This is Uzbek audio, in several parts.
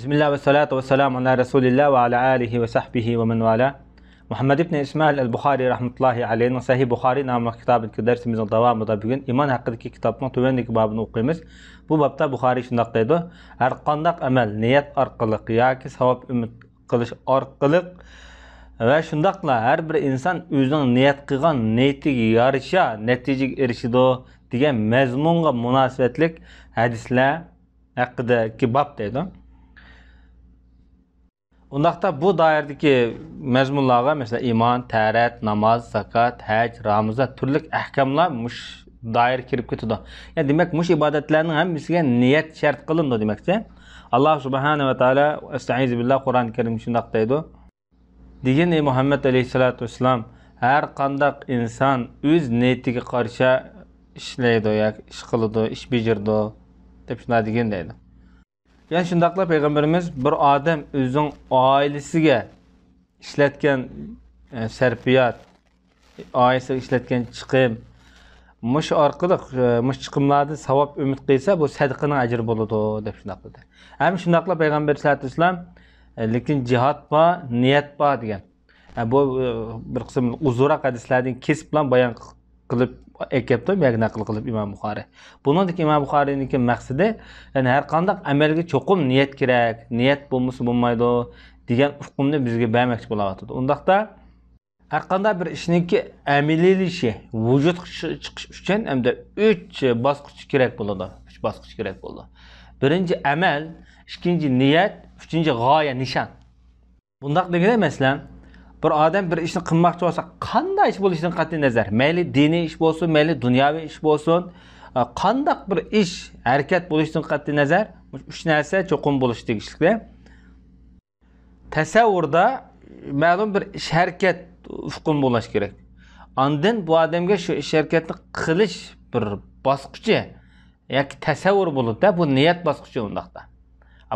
Bismillah ve salatu ve selamu ala Resulillah ve ala alihi ve sahbihi ve men vala. Muhammed ibn İsmail el-Bukhari rahmetullahi aleyhin Sahih Bukhari namlı kitabındaki dersimizin devamında bugün iman hakkındaki kitabının tövendeki babını okuyumuz. Bu babda Bukhari şundaq deydi. Her qandaq amel niyet arqılıq yoki savab ümid qilish arqılıq ve şundaqla her bir insan özünün niyet qilgan niyetiga yarasha natijaga erishidi degan mazmunga munosabatlik hadislar haqidagi bab deydi. Ondaqda bu dairedeki mezmunlarga mesela iman, taharet, namaz, zakat, hac, ramazan türlük ahkamlar muş daire kirip ketidi. Yani demek muş ibadetlerinin hemisiga niyet şart qılındı demekçe. Allah subhanahu ve taala estaizu billah Kur'an-ı Kerim şundaq deydi. Degan ey Muhammed aleyhissalatu vesselam her qandaq insan öz niyetiga qarshi ishlaydi yoki ish qiladi, ish bejirdi deb shunday degan deydi. Yani şundaqla Peygamberimiz bir adam özün ailesiga işletken serpiyat, ailesiga işletken chiqim, mush orqali mush chiqimlardan savab umid qilsa bu sadaqaning ajri bo'ladi deb shundaq dedi. Ham shundaqla Peygamber sallallohu alayhi vasallam lekin jihad bor, niyat bor degan. Bu bir qism uzunroq hadislardan kesib bilan bayon qilib ekepti, men naql qilib İmam Buxoriy. Buningdek İmam Buxoriyning maqsadi, yani har qanday amalga cho'qim niyat kerak, niyat bo'lmasa bo'lmaydi degan hukmni bizga bermoqchi bo'lyapti. Undaqda har qanday bir ishningki amaliy vujudga chiqish uchun hamda 3 bosqich kerak bo'ladi. 3 bosqich kerak bo'ladi. Birinchi amal, ikkinchi niyat, uchinchi g'oya, nishon. Bundaq deganda masalan bir odam bir ishni qilmoqchi bo'lsa, qanday ish bo'lishidan qat'iy nazar, mayli diniy ish bo'lsin, mayli dunyoviy ish bo'lsin, qanday bir ish, harakat bo'lishidan qat'iy nazar, uch narsa cho'qim bo'lishi tegishli. Tasavvurda ma'lum bir ish harakat hukm bo'lishi kerak. Ondan bu odamga shu ish harakatni qilish bir bosqichi yoki tasavvur bo'ladi, bu niyat bosqichi undaqda.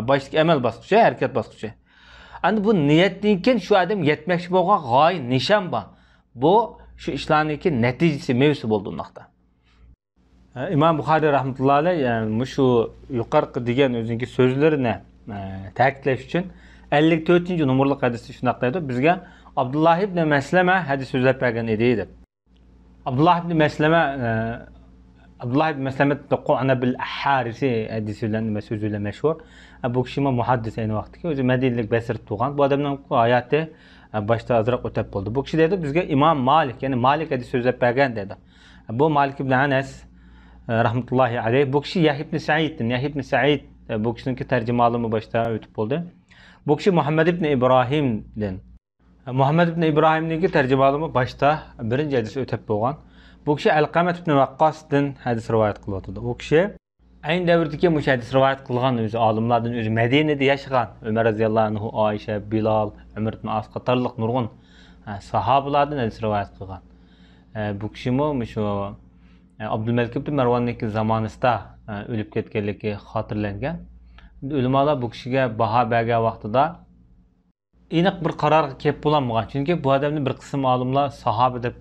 Boshqa amal bosqichi, harakat bosqichi. Endi bu niyatdan keyin shu odam yetmoqchi bo'lgan g'oya, nishon bor. Bu shu ishlarning natijasi, mevzusi bo'ldi undaqda. İmam Buxoriy rahmatullohi alayhi yani shu yuqorqi degan o'zining so'zlarini ta'kidlash uchun 54-numurli hadisda shunday deydi. Bizga Abdullah ibn Maslama hadis so'zlab bergan edi. Abdullah ibn Maslama taqana bil Harisi hadisiyle sözüyle meşhur. Bu kişi muhaddis aynı vaxtda o'zi Madinalik Basirda tug'an. Bu odamning hayoti boshda azroq o'tib bo'ldi. Bu kishi dedi bizga İmam Malik, ya'ni Malik hadis so'zlab bergan dedi. Bu Malik ibn Anas rahmetullahi alayh. Bu kishi Yahya ibn Sa'id'dir. Yahya ibn Sa'id bu kishining tarjimalimi boshda o'tib bo'ldi. Bu kishi Muhammad ibn İbrahim'dir. Muhammad ibn İbrahimning tarjimalimi boshda birinchi hadis o'tib bo'lgan. Bu kishi Alqamat ibn Waqqas'dan hadis rivoyat qilyapti. Bu kishi aynı davrdagi hadis rivoyat qilgan o'zi olimlardan, o'zi Madinada yashagan Umar roziyallohu anhu, Oysha, Bilal, Umar ibn As qatorliq nurg'un sahobalardan hadis rivoyat qilgan. Bu kishi shu Abdulmalik ibn Marvonning zamonida o'lib ketganligi xotirlangan. Ulamolar bu kishiga baho bergan vaqtida aniq bir qarorga kelib bo'lmagan. Chunki bu odamni bir qism olimlar sahoba deb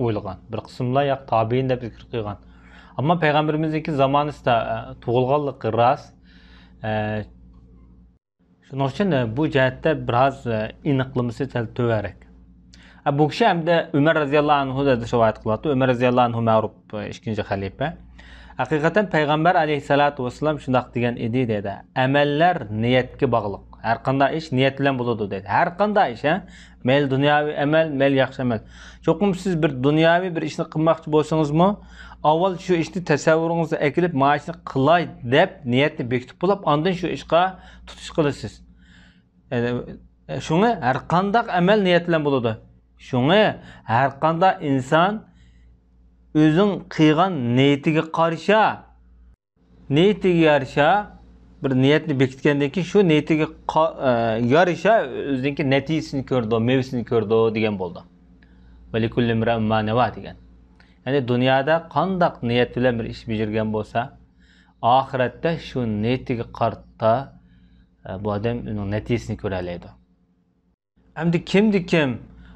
o'ylagan, bir qismlar yo'q tobiin deb fikr qilgan. Ama Peygamberimizin zamanında tug'ilganligi rost. Shuning uchun bu jihatda biroz aniqlamasi sal to'g'ri. Bu kishi hamda Umar roziyallohu anhu da rivoyat qilyapti. Umar roziyallohu anhu ma'ruf ikkinchi xalifa. Haqiqatan Payg'ambar alayhissalatu vassalam shundaq degan edi dedi. Amallar niyatga bog'liq. Har qanday ish niyat bilan bo'ladi dedi. Har qanday ish, mel dunyoviy amal, mel yaxshi amal. Cho'qim siz bir dunyoviy bir ishni qilmoqchi bo'lsangizmi, avval shu ishni tasavvuringizga ekilib, mana shuni qilay deb niyatni bekitib bo'lib, ondan shu ishga tutish qilasiz. Shuni har qanday amal niyat bilan bo'ladi. Shuni har qanday inson o'zing qilgan niyatiga qarshi, niyatiga yarasha bir niyatni bekitgandan keyin shu niyatiga yarasha o'zining natijasini ko'rdi, mevzusini ko'rdi degan bo'ldi. Va likulli imrin ma nawa degan. Yani dünyada qandaq niyat bilan bir ish bajargan bo'lsa, oxiratda shu niyatiga qarta bu odam uning natijasini ko'ra oladi. Endi kim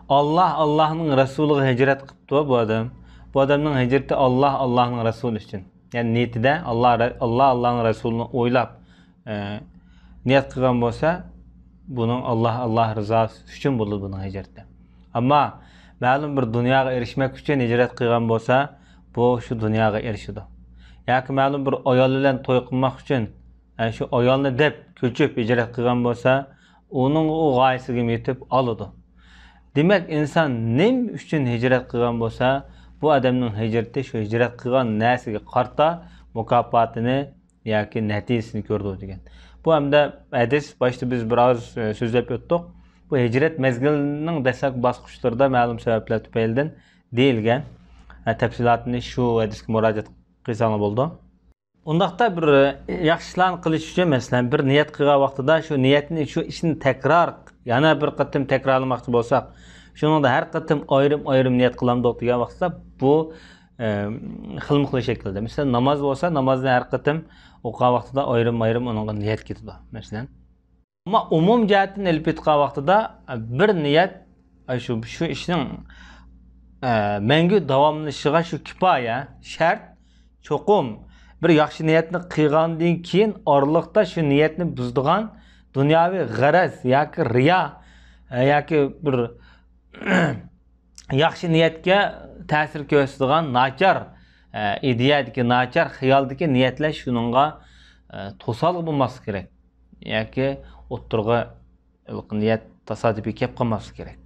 Allohning rasuliga hijrat qilibdi bu odam. Bu odamning hijrati Allohning rasuli uchun. Yani niyatida Allohning rasulini o'ylab niyat qilgan bo'lsa, buning Allah rizosi uchun bo'ladi buning hijrati. Ammo ma'lum bir dunyoga erishmak uchun hijrat qilgan bo'lsa, bu shu dunyoga erishadi. Yoki ma'lum bir ayol bilan to'y qilmoq uchun shu ayolni deb ko'chib hijrat qilgan bo'lsa, uning u g'oyasiga yetib oladi. Demak, inson nim uchun hijrat qilgan bo'lsa, bu odamning hijrati shu hijrat qilgan narsaga qarta mukofotini yoki natijasini ko'rdi degan. Bu hamda hadis boshida biz biroz so'zlab o'tdik. Bu hijrat mezgilining dastlabki bosqichlarida ma'lum sabablar tufaylidan deyilgan. Tafsilotini shu hadisga murojaat qilsangiz bo'ldi. Undaqda bir yaxshi ishlarni qilish uchun masalan bir niyat qilgan vaqtida shu niyatni shu ishni takror yana bir qatim takrorlamoqchi bo'lsak, shuningda har qatim ayrim niyat qilamiz degan vaqtda bu xilma-xil shaklda. Masalan, namoz bo'lsa, namozni har qatim o'qigan vaqtida ayrim unga niyat ketadi, masalan. Ammo umum jihatdan elib etgan vaqtida bir niyat shu ishning mangu davomlashishiga shu kifoya, shart, cho'qim bir yaxshi niyatni qilgandan keyin oraliqda shu niyatni buzdigan dunyoviy g'araz yoki riyo yoki bir yaxshi niyatga ta'sir ko'rsatadigan nachar ideyadagi, nachar xiyaldagi niyatlar shuningga to'sqinlik bo'lmasi kerak. Yoki o'ttirg'i niyat tasodifiy kelib qolmasi kerak.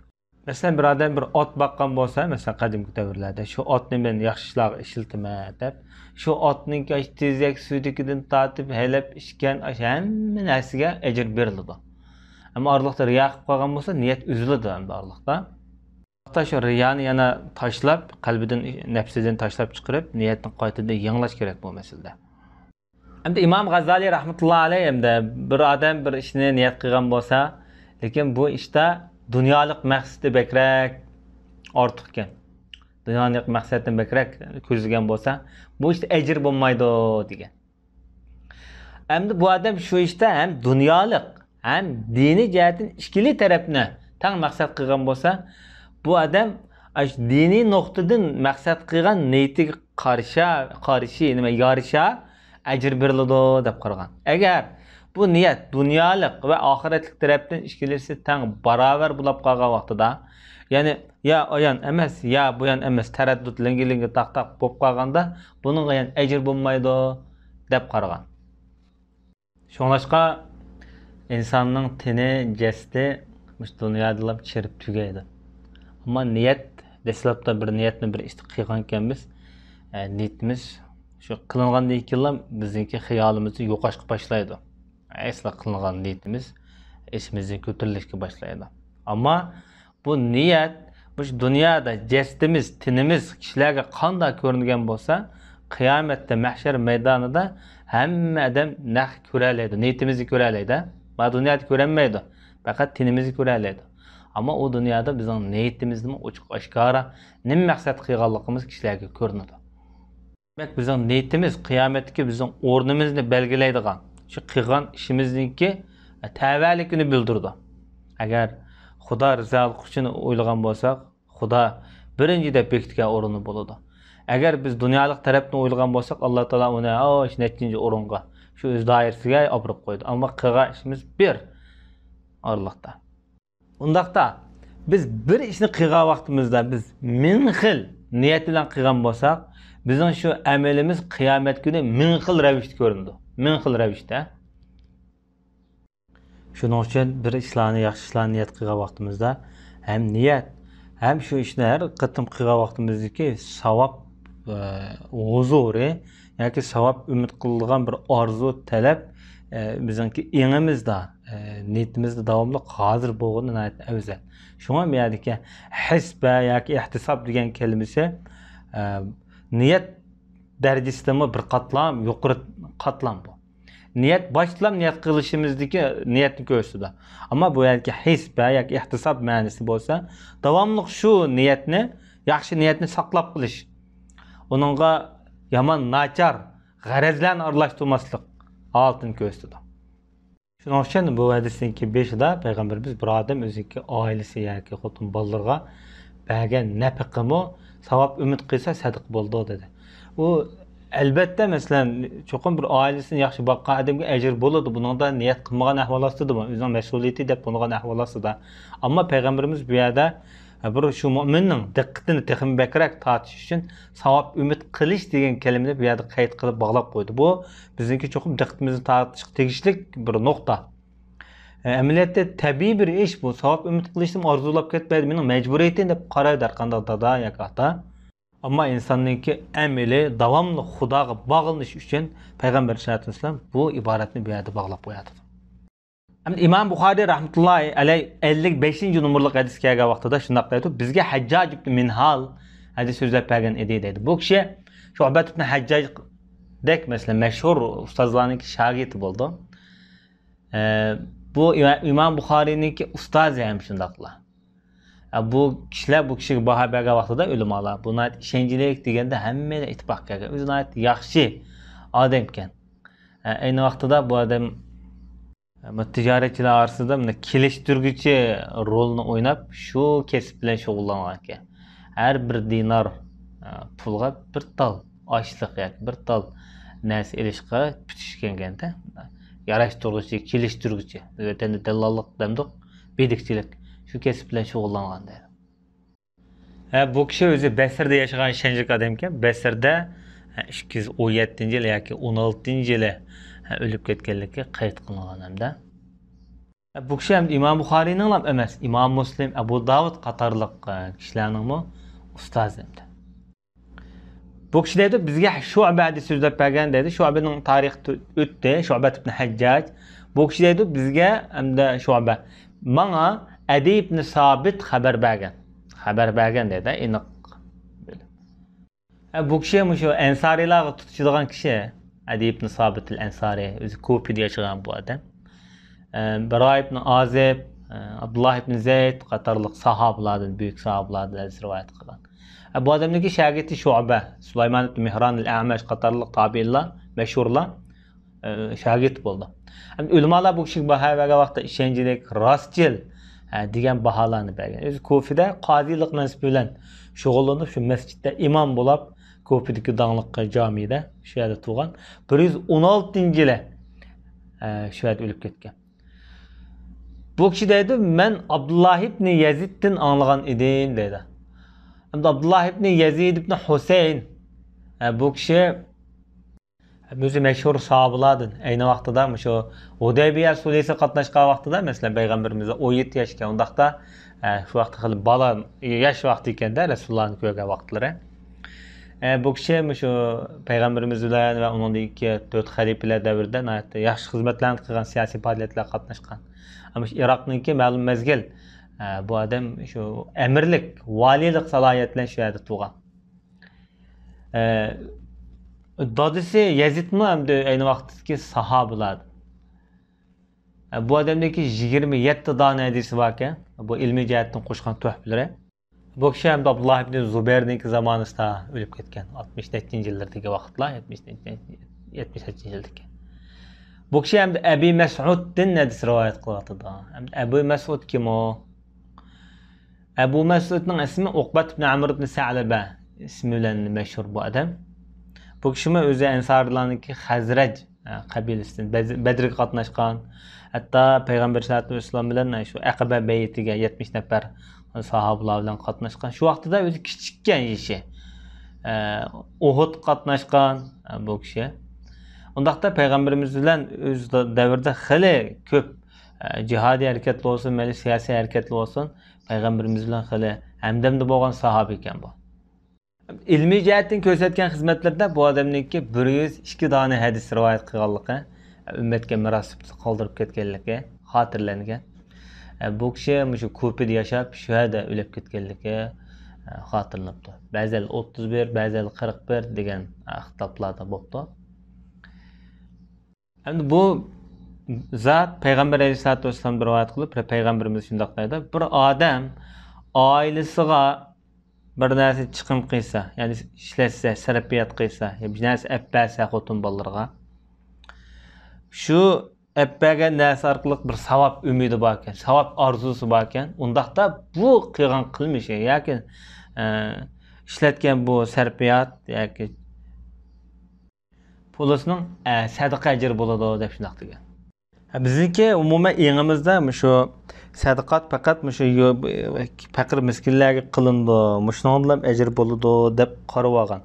Masalan, bir odam bir ot boqqan bo'lsa, masalan, qadimgi davrlarda shu otni men yaxshi ishlarga ishiltiman deb, shu otning tezak suvdikidan tortib, haylab ishgan hamma narsaga ajr beriladi. Ammo oraliqda riyo qilib qolgan bo'lsa, niyat uziladi hamda oraliqda. Hatta shu riyoni yana tashlab, qalbidan, nafsidan tashlab chiqarib, niyatni qaytadan yangilash kerak bu masalada. Hamda Imom G'azali rahmatullohi alayhi hamda bir odam bir ishni niyat qilgan bo'lsa, lekin bu ishda dunyolik maqsadi bekrak ortiq ekan. Dunyolik maqsaddan bekrak ko'zlagan bo'lsa, bu ishda ajr bo'lmaydi degan. Hamda bu odam shu ishda ham dunyolik, ham diniy jihatdan ikkili tarafni tang maqsad qilgan bo'lsa, bu odam diniy nuqtadan maqsad qilgan niyatiga qarshi nima yorisha ajr beriladi deb qaragan. Agar bu niyat dunyolik va oxiratlik tarafdan ishkilasi tang barobar bo'lib qolgan vaqtida, ya'ni ya oyan emas, ya bu yan emas, taraddud lingi taq bo'lib qolganda, buning ham ajr bo'lmaydi deb qaragan. Shunlashqa insonning tini, jasdi mush dunyoda chirib tugaydi. Ammo niyat dastlabda bir niyatni bir ish qilgan ekanmiz, niyatimiz shu qilingandan keyin bizningki xiyolimizni yo'qoshga boshlaydi. Asla qilingan niyatimiz esimizdan ko'tarilishga boshlaydi. Ammo bu niyat bu dunyoda jasdimiz, tinimiz kishilarga qanday ko'ringan bo'lsa, qiyomatda mahshar maydonida hamma odam naq ko'ralaydi, niyatimizni ko'ralaydi. Bu dunyoda ko'ranmaydi, faqat tinimizni ko'ralaydi. Ammo u dunyoda bizning niyatimizni ochiq oshkora nima maqsad qilganligimiz kishilarga ko'rinadi. Demak, bizning niyatimiz qiyomatga bizning o'rnimizni belgilaydigan, shu qilgan ishimizningki tavallikini bildirdi. Agar Xudo rizolik uchun o'ylagan bo'lsak, Xudo birinchida bekitgan o'rni bo'ladi. Agar biz dunyolik tarafni o'ylagan bo'lsak, Alloh taolo uni nechinchi o'ringa, shu o'z doirasiga olib qo'ydi. Ammo qilgan ishimiz bir orliqda. Undaqda biz bir ishni qilgan vaqtimizda biz ming xil niyat bilan qilgan bo'lsak, bizning shu amalimiz qiyomat kuni ming xil ravishda ko'rinadi. Ming xil ravishda. Shuning uchun bir ishlarni, yaxshi ishlarni niyat qilgan vaqtimizda ham niyat, ham shu ishni har qatim qilgan vaqtimizdagi savob huzuri yoki savob umid qilingan bir orzu, talab bizningki engimizda, niyatimizda davomli hozir bo'lgani afzal. Shunga bu yerdagi hisba yoki ihtisob degan kalimasi niyat darajasidagi bir qatlam, yuqori qatlam bu. Niyat başlam niyat qilishimizdagi niyatni ko'rsatadi. Ammo bu yerga hisba yoki ihtisob ma'nosi bo'lsa, davomli shu niyatni, yaxshi niyatni saqlab qilish. Uningga yomon, nachar g'arazlarni aralashtirmaslik oltin ko'rsatadi. Shuning uchun bu hadisning 5-da payg'ambarimiz bir odam o'ziga oilasi yoki xotin bolalarga bergan nafaqami savob umid qilsa sadiq bo'ldi dedi. U Albatta, masalan, cho'qim bir oilasini yaxshi boqqan odamga ajr bo'ladi. Buningda niyat qilmagan ahvol ostida, o'zining mas'uliyati deb bo'lgan ahvol ostida. Ammo payg'ambarimiz bu yerda bir shu mo'minning diqqatini texim bakrak tortish uchun savob umid qilish degan kalimani bu yerda qayd qilib bog'lab qo'ydi. Bu bizniki cho'qim diqqatimizni tortishga tegishli bir nuqta. Amaliyotda tabiiy bir ish bu. Savob umid qilishni orzulab ketmaydi, mening majburiyatim deb qaraydi har qanday dada yoki ota. Ama insannınki emeli davamlı Xudoga bağlanish uchun payg'ambar sollallohu alayhi vasallam bu iboratni bu yerda bog'lab qo'yadi. İmam Buxoriy rahmetullahi alayh 55-numurlik hadis kelgan vaqtida shunday deydi: bizga Hajjaj ibn Minhal hadis so'zlab bergan edi deydi. Bu kishi Shu'bat ibn Hajjaj dek mesela mashhur ustozlarninki shogirdi bo'ldi. Bu İmam Buxoriyninki ustozi ham shundaqlar. Bu kişiler bu kişiga baho bergan vaqtida ulamolar buni ishonchlik deganda hammalar ittifoq qilgan. O'zini yaxshi odam ekan. Ayni vaqtida bu odam tijoratchilar orasida mana kelishtirguchi rolni o'ynab, shu kasb bilan shug'ullangan ekan. Har bir dinar pulga bir tal oshliq yoki bir tal narsa ilishga bitishgan ekanda. Yarashtirguchi, kelishtirguchi, vatanda dallollik demdik, bedikchilik. Şu kasb bilan shug'ullangan deydi. Bu kishi o'zi Basrda yashagan ishonchli odam ekan. Basrda 217-yil yoki 16-yili o'lib ketganligi qayd qilingan hamda. Bu kishi ham İmam Buxoriyning ham emas, İmam Muslim, Abu Davud qatorliq kishilarning ustozi hamda. Bu kishi deydi bizga Shu'ba hadis so'zlab bergan deydi. Shu'baning tarixi o'tdi, Shu'bat ibn Hajjaj. Bu kishi deydi bizga hamda Shu'ba mana Adi ibn Sabit xabar bergan dedi aniq. Bu kishi shu ansariylarga tutishadigan kishi Adi ibn Sabit al-Ansari, o'zi Kufada yashagan bu odam. Bara ibn Azib, Abdullah ibn Zayd qatorliq sahobalardan, buyuk sahobalardan rivoyat qilgan. Bu odamniki shogirdi Shu'ba, Sulaymon ibn Mihran al-A'mash qatorliq tabiinlar, mashhurlar shogird bo'ldi. Ulamolar bu kishiga baho bergan vaqtda ishonchlik, rostchil degan baholarni bergan. O'zi Kufada qozilik mansibi bilan shug'ullanib, shu masjidda imom bo'lib, Kufadagi dangliq jamida shu yerda tug'ilgan. 116-yili shu yerda o'lib ketgan. Bu kishi deydi, men Abdullah ibn Yaziddan anglagan edim deydi. Hamda Abdullah ibn Yazid ibn Husayn bu kishi o'zi mashhur sahobalardan ayni vaqtida shu Hudaybiya sulhida qatnashgan vaqtida masalan payg'ambarimiz 17 yoshga undaqda shu vaqtda qilib bola yosh vaqti ekanda Rasulullohni ko'rgan vaqtlari. Bu kishi shu payg'ambarimiz bilan va uningdagi 4 xalifalar davrida yaxshi xizmatlarni qilgan, siyosiy faoliyatlarda qatnashgan. Ammo Iroqniki ma'lum mezgil bu odam shu amirlik, valiylik salohiyatlarini shu yerda tug'an. Dadisi Yazidmi hamda ayni vaqtdagi sahobalar. Bu odamdagi 27 dona hadisi bor ekan. Bu ilmiy jihatdan qo'shgan tuhfalari. Bu kishi hamda Abdullah ibn Zubayrning zamonida o'lib ketgan. 64-yillardagi vaqtlar, 78-yildagi. Bu kishi hamda Abi Mas'uddan hadis rivoyat qilyapti. Abu Mas'ud kim o? Abu Mas'udning ismi Uqbat ibn Amr ibn Sa'laba ismi bilan mashhur bu odam. Bu kishimi o'zi ansarlarniki Xazraj qabilasidan Badrga qatnashgan. Hatto payg'ambar sollallohu alayhi vasallam bilan shu Aqaba baytiga 70 nafar sahobalar bilan qatnashgan. Shu vaqtida o'zi kichikkan ishi. Uhud qatnashgan bu kishi. Undaqda payg'ambarimiz bilan o'z davrida xili ko'p jihodiy harakatlar bo'lsin, milliy siyosiy harakatlar bo'lsin, payg'ambarimiz bilan xili hamdamda bo'lgan sahoba ekan bu. İlmiy jihatdan ko'rsatgan xizmatlarda bu odamniki 102 dona hadis rivoyat qilganligi, ummatga meros qoldirib ketganligi xotirlangan. Bu kishi shu Kufada yashab, shu yerda o'lib ketganligi xotirlanibdi. Ba'zan 31, ba'zan 41 degan xitoblarda bo'ldi. Endi bu zot payg'ambar alayhisolatu vasallam rivoyat qilib, payg'ambarimiz shunday deydi: bir odam oilasiga bir narsa chiqim qilsa, ya'ni ishlatsa, sarfiyat qilsa, bir narsa appasa xotin bolalarga, shu appagan narsa orqali bir savob umidi bor ekan, savob orzusi bor ekan, undaqda bu qilgan qilmishi yoki ishlatgan bu sarfiyat yoki pulusning sadaqa ajri bo'ladi deb shunaq degan. Bizniki umuman yengimizda shu sadaqat faqat shu faqir miskinlarga qilindi, shundan bilan ajr bo'ladi deb qarab olgan.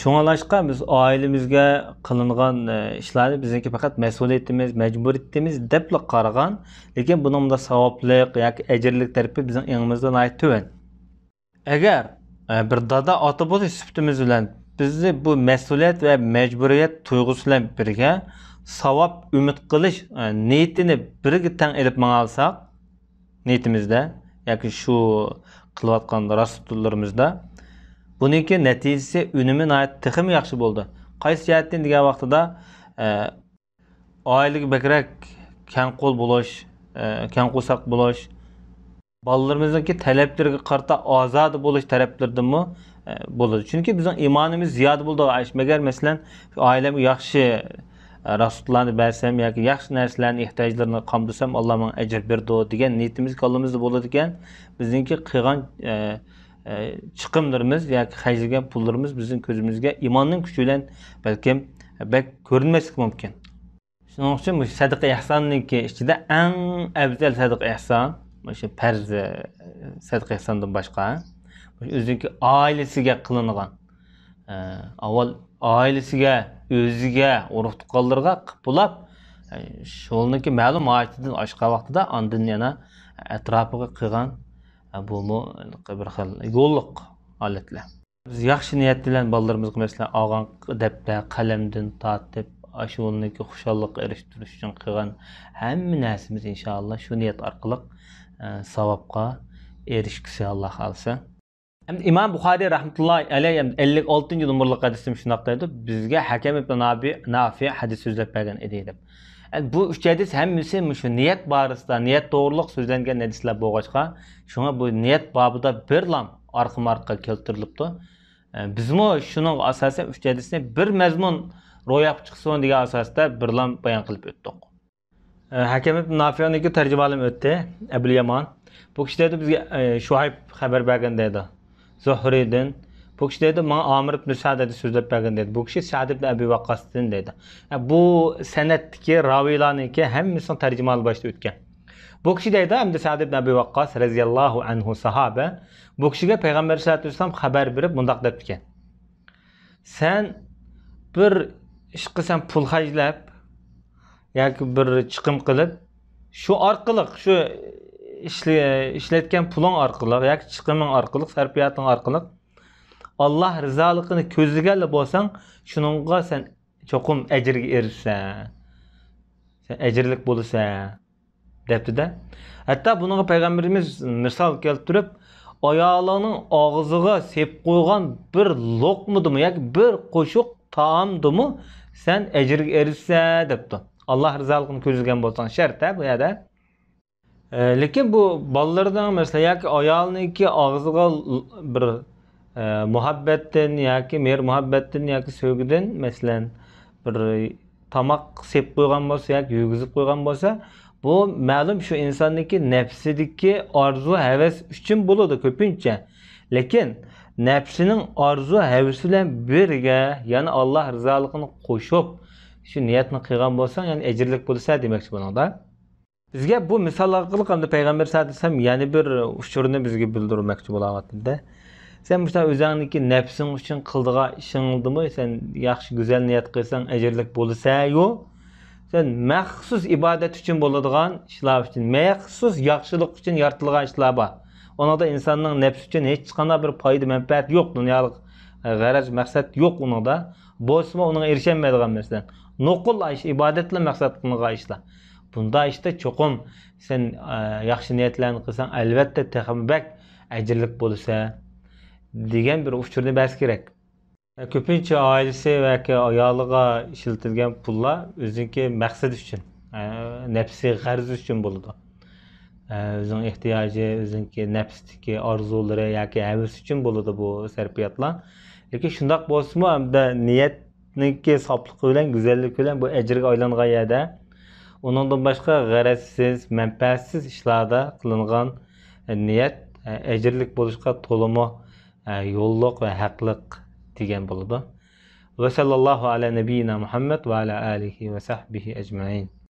Şoňalaşqa biz ailemizge kılınğan işleri bizdeki fakat mesuliyetimiz, mecburiyetimiz depli qaragan, lekin bunun da savaplık yoki ejirlik tarafi bizning eňimizden ait töven. Eğer bir dada ata bo'lish sifatimiz bilan bizni bu mesuliyet ve mecburiyet tuygusu bilan birge savap ümit qilish niyetini birga tang elip manalsak niyetimizde yoki shu qilayotgan rasullarımızda buniki neticesi ünümü ait tıxım yaxşı boldu. Qaysi jihatdan degan vaqtida oilaga bekrak kang qo'l bo'lish, kang qo'saq bo'lish, bolalarimizniki talablarga qarata ozod bo'lish taraflaridami bo'ladi. Chunki bizning iymonimiz ziyoda bo'ldi. Agar masalan oilamga yaxshi rasullarni bersam yoki yaxshi narsalarni ehtiyojlarini qamdasam Alloh menga ajr berdi degan niyatimiz qalbimizda bo'ladi ekan, bizniki qilgan chiqimlarimiz yoki xarjlagan pullarimiz bizning ko'zimizga imonning kuchi bilan balkim bak ko'rinmasligi mumkin. Shuning uchun bu sadaqa ihsonniki ichida eng afzal sadaqa ihson shu farz sadaqa ihsondan boshqa o'ziniki oilasiga qilingan. Avval oilasiga, o'ziga, urug' tuqqanlarga qilib shuniki ma'lum oyatidan oshqa vaqtida ondan yana atrofiga qilgan bu bir xil yo'lliq holatlar. Biz yaxshi niyat bilan bolalarımızga mesela olgan daftar, qalamdan tortib, ashuniki xushallikqa erishtirish uchun qilgan hamma narsamiz inshaalloh shu niyat orqali savobga erishgisi Alloh xolisa. İmam Buxoriy rahmetullohi alayhi 56 numaralı hadisim shunday deydi. Bizga Hakim ibn Nafi hadis so'zlab bergan edi deb. Bu üç hadis hemmisi şu niyet barısında, niyet doğruluk sözlengen hadisler boğaçqa. Şuna bu niyet babıda bir lam arka keltirilipti. Biz mi şunun asasen üç hadisini bir mezmun ro'yab chiqsin degan asosda bir lam bayon qilib o'tdik. Hakim ibn Nafi'ninki tarjimalim o'tdi. Abul Yaman. Bu kishi dedi bizga Shuayb xabar bergan dedi. Zuhriydan bu kishi dedi, "Men Amir ibn Sa'd dedi so'zlab bergan dedi." Bu kishi Sa'd ibn Abi Waqqas'dan dedi. Bu sanatdagi raviylarniki hammasini tarjimal boshda o'tgan. Bu kishi dedi, hamda Sa'd ibn Abi Waqqas radhiyallohu anhu sahoba bu kishiga payg'ambar sollallohu alayhi vasallam xabar berib bundoq deb ekan. Sen bir ish qilsan pul xarjlab yoki bir chiqim qilib shu orqali shu ishlatgan puling orqali yoki chiqiming orqali sarfiyating orqali Allah rizoligini ko'zlagan bo'lsang, shuningga sen cho'qim ajrga erishsan. Sen ajrlik bo'lasan debdi-da. Hatto bunga payg'ambarimiz misol keltirib, ayolning og'ziga sep qo'ygan bir loqmudimi yoki bir qo'shiq taomdimi sen ajrga erishsan debdi. Allah rizoligini ko'zlagan bo'lsang shart-a bu yerda. Lekin bu bolalardan mesela yoki ayolniki og'ziga bir muhabbetten yoki mehr muhabbetten yoki sevgiden mesela bir tamak sep qo'ygan bo'lsa yoki yugizib qo'ygan bo'lsa, bu ma'lum shu insonniki nafsidagi orzu havas uchun bo'ladi ko'pincha. Lekin nafsining orzu havasi bilan birga yana Alloh rizoligini qo'shib shu niyatni qilgan bo'lsang, ya'ni ajrlik bo'lsa demakchi buningda. Bizga bu misol orqali hamda payg'ambar sollallohu alayhi vasallam yana bir uchurni bizga bildirmoqchi bo'layotdi-da. Sen bu o'zingniki nafsing uchun qildigan ishingdimi? Sen yaxshi go'zal niyat qilsang ajrlik bo'lsa-yu, sen maxsus ibodat uchun bo'ladigan ishlar uchun, maxsus yaxshilik uchun yaratilgan ishlar bor. Onda insonning nafsi uchun hech qanday bir foyda manfaat yo'q, dunyolik g'araz maqsad yo'q unda. Bo'lsa uninga erishilmaydigan masalan, nuqul ish, ibodat bilan maqsad qilingan ishlar. Bunda işte çoğum sen yaxshi niyatlarni qilsang albatta texambak ajrlik bo'lsa degan bir uchurni bas kerak. Ko'pincha oilasi yoki ayoliga ishlatilgan pullar o'ziniki maqsad uchun, nafsiy g'arz uchun bo'ladi. O'zining ehtiyoji, o'ziniki nafsdagi orzulari yoki havas uchun bo'ladi bu sarfiyatlar. Lekin shundoq bo'lsa-mu, hamda niyatniki sofligi bilan, go'zalligi bilan bu ajrga aylangan yerda onundan başka g'arazsiz, manfaatsiz ishlarda qilingan niyat ajrlik bo'lishga to'liq yo'lliq va haqliq degan bo'ladi. Ve sallallahu ala nebiyyina Muhammed ve ala alihi ve sahbihi ecmaîn.